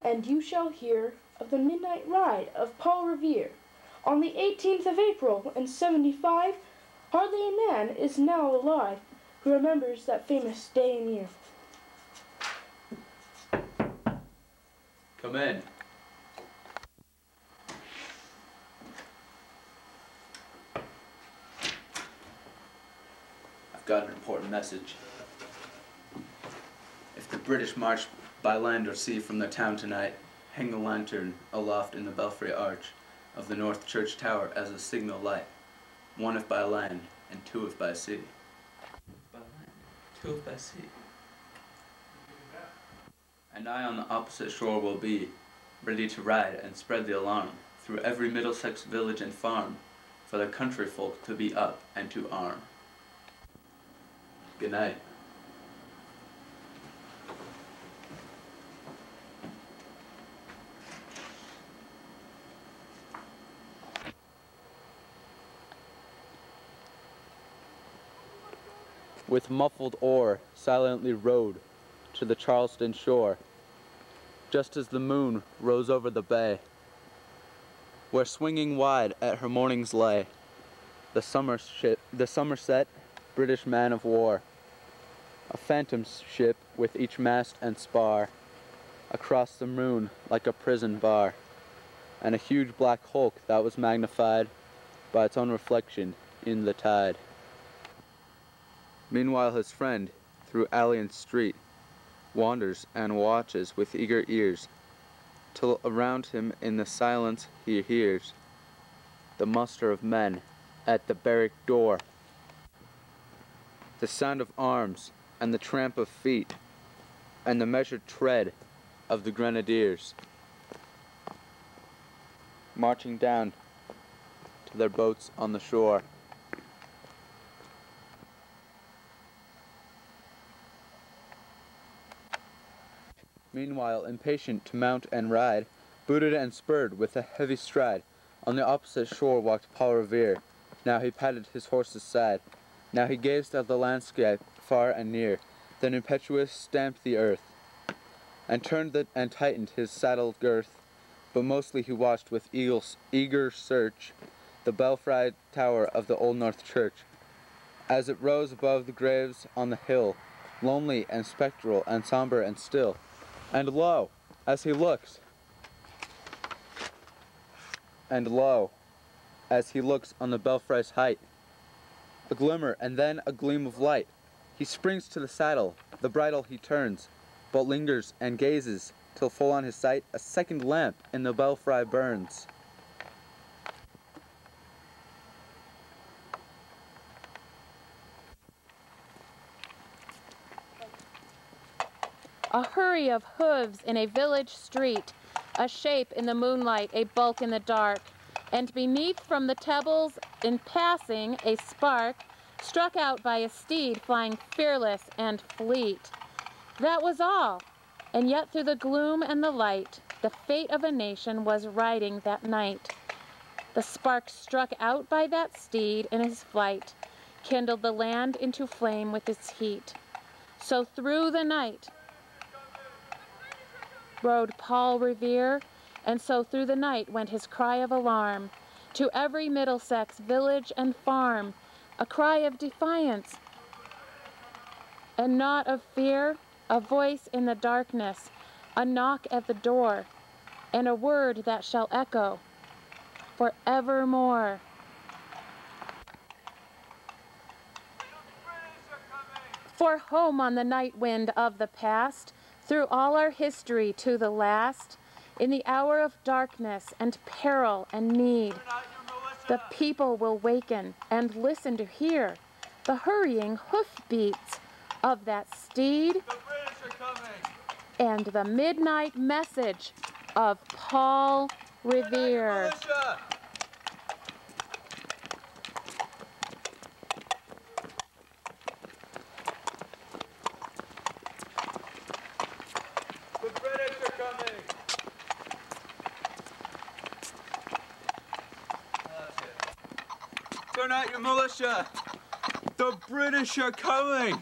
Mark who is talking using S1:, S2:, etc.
S1: And you shall hear of the midnight ride of Paul Revere. On the 18th of April in 75, hardly a man is now alive who remembers that famous day and year.
S2: Come in. I've got an important message. If the British march by land or sea from the town tonight, hang the lantern aloft in the belfry arch of the north church tower as a signal light, one if by land and two if by sea. By land, two if by sea. And I on the opposite shore will be, ready to ride and spread the alarm through every Middlesex village and farm, for the country folk to be up and to arm. Good night. With muffled oar, silently rowed to the Charleston shore, just as the moon rose over the bay, where swinging wide at her moorings lay the Somerset British man of war, a phantom ship with each mast and spar across the moon like a prison bar, and a huge black hulk that was magnified by its own reflection in the tide. Meanwhile his friend, through alley and street, wanders and watches with eager ears, till around him in the silence he hears the muster of men at the barrack door, the sound of arms and the tramp of feet, and the measured tread of the grenadiers, marching down to their boats on the shore. Meanwhile, impatient to mount and ride, booted and spurred with a heavy stride, on the opposite shore walked Paul Revere. Now he patted his horse's side. Now he gazed at the landscape far and near, then impetuous stamped the earth, and turned and tightened his saddle girth. But mostly he watched with eager search the belfry tower of the Old North Church, as it rose above the graves on the hill, lonely and spectral and somber and still. And lo, as he looks on the belfry's height, a glimmer and then a gleam of light. He springs to the saddle, the bridle he turns, but lingers and gazes, till full on his sight a second lamp in the belfry burns.
S3: A hurry of hooves in a village street, a shape in the moonlight, a bulk in the dark, and beneath from the Tebbles in passing a spark, struck out by a steed flying fearless and fleet. That was all, and yet through the gloom and the light, the fate of a nation was riding that night. The spark struck out by that steed in his flight, kindled the land into flame with its heat. So through the night rode Paul Revere, and so through the night went his cry of alarm to every Middlesex village and farm, a cry of defiance and not of fear, a voice in the darkness, a knock at the door, and a word that shall echo forevermore. For home on the night wind of the past, through all our history to the last, in the hour of darkness and peril and need, the people will waken and listen to hear the hurrying hoofbeats of that steed and the midnight message of Paul Revere.
S4: Turn out your militia! The British are coming!